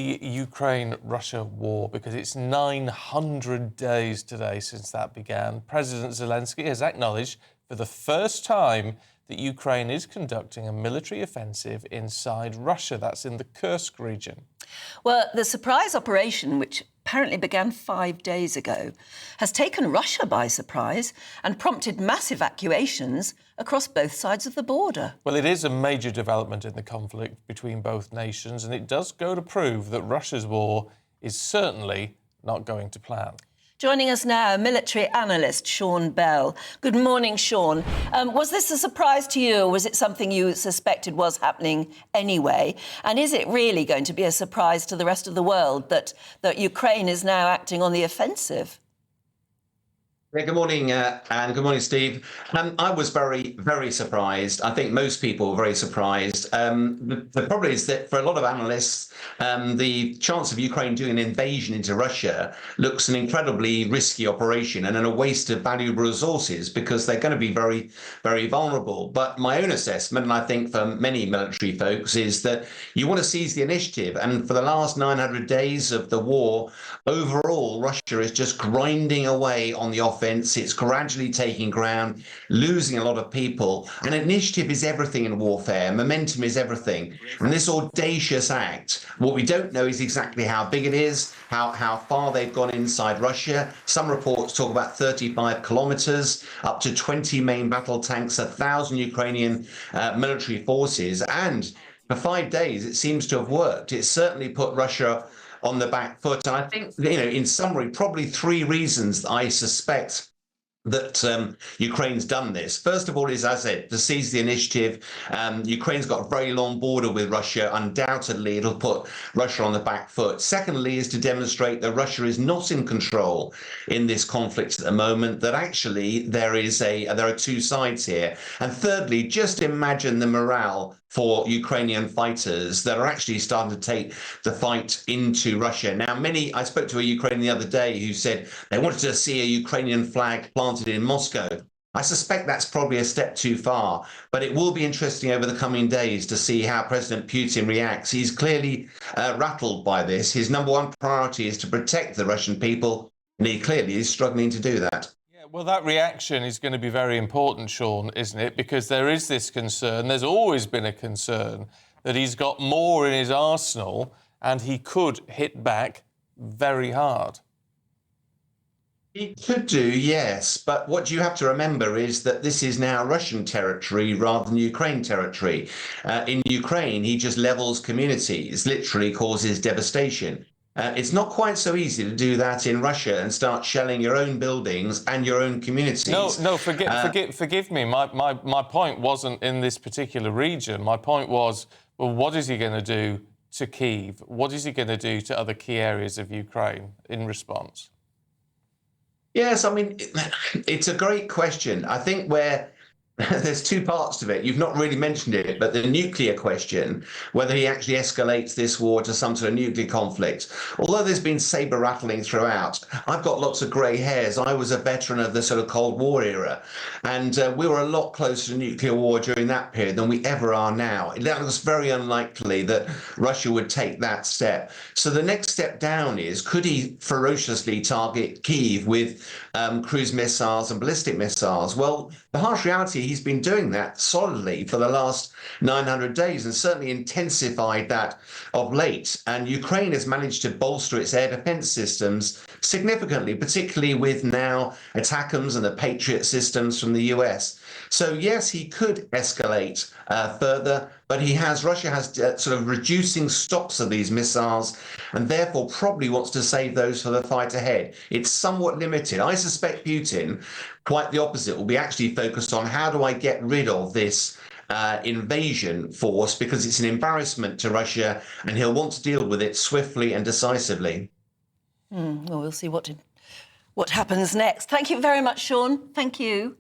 The Ukraine-Russia war, because it's 900 days today since that began. President Zelensky has acknowledged for the first time that Ukraine is conducting a military offensive inside Russia. That's in the Kursk region. Well, the surprise operation, which apparently began 5 days ago, has taken Russia by surprise and prompted mass evacuations across both sides of the border. Well, it is a major development in the conflict between both nations, and it does go to prove that Russia's war is certainly not going to plan. Joining us now, military analyst Sean Bell. Good morning, Sean. Was this a surprise to you, or was it something you suspected was happening anyway? And is it really going to be a surprise to the rest of the world that Ukraine is now acting on the offensive? Yeah, good morning, and good morning, Steve. I was very, very surprised. I think most people were very surprised. The problem is that for a lot of analysts, the chance of Ukraine doing an invasion into Russia looks an incredibly risky operation and a waste of valuable resources because they're going to be very, very vulnerable. But my own assessment, and I think for many military folks, is that you want to seize the initiative. And for the last 900 days of the war, overall, Russia is just grinding away on the offense. It's gradually taking ground, losing a lot of people. And initiative is everything in warfare. Momentum is everything. And this audacious act, what we don't know is exactly how big it is, how far they've gone inside Russia. Some reports talk about 35 kilometers, up to 20 main battle tanks, 1,000 Ukrainian military forces. And for 5 days, it seems to have worked. It certainly put Russia on the back foot. And I think, in summary, probably three reasons I suspect that Ukraine's done this. First of all is, as I said, to seize the initiative. Ukraine's got a very long border with Russia. Undoubtedly, it'll put Russia on the back foot. Secondly is to demonstrate that Russia is not in control in this conflict at the moment, that actually there are two sides here. And thirdly, just imagine the morale for Ukrainian fighters that are actually starting to take the fight into Russia. Now, I spoke to a Ukrainian the other day who said they wanted to see a Ukrainian flag planted in Moscow. I suspect that's probably a step too far, but it will be interesting over the coming days to see how President Putin reacts. He's clearly rattled by this. His number one priority is to protect the Russian people, and he clearly is struggling to do that. Well, that reaction is going to be very important, Sean, isn't it? Because there is this concern, there's always been a concern, that he's got more in his arsenal and he could hit back very hard. He could do, yes, but what you have to remember is that this is now Russian territory rather than Ukraine territory. In Ukraine, he just levels communities, literally causes devastation. It's not quite so easy to do that in Russia and start shelling your own buildings and your own communities. No, forgive me. My point wasn't in this particular region. My point was, well, what is he going to do to Kyiv? What is he going to do to other key areas of Ukraine in response? Yes, I mean, it's a great question. I think there's two parts to it. You've not really mentioned it, but the nuclear question, whether he actually escalates this war to some sort of nuclear conflict. Although there's been saber rattling throughout, I've got lots of grey hairs. I was a veteran of the sort of Cold War era, and we were a lot closer to nuclear war during that period than we ever are now. It looks very unlikely that Russia would take that step. So the next step down is, could he ferociously target Kyiv with cruise missiles and ballistic missiles? Well, the harsh reality, he's been doing that solidly for the last 900 days and certainly intensified that of late. And Ukraine has managed to bolster its air defense systems significantly, particularly with now ATACMS and the Patriot systems from the US. So yes, he could escalate further, but Russia has sort of reducing stocks of these missiles and therefore probably wants to save those for the fight ahead. It's somewhat limited. I suspect Putin, quite the opposite, will be actually focused on how do I get rid of this invasion force, because it's an embarrassment to Russia and he'll want to deal with it swiftly and decisively. Well, we'll see what happens next. Thank you very much, Sean. Thank you.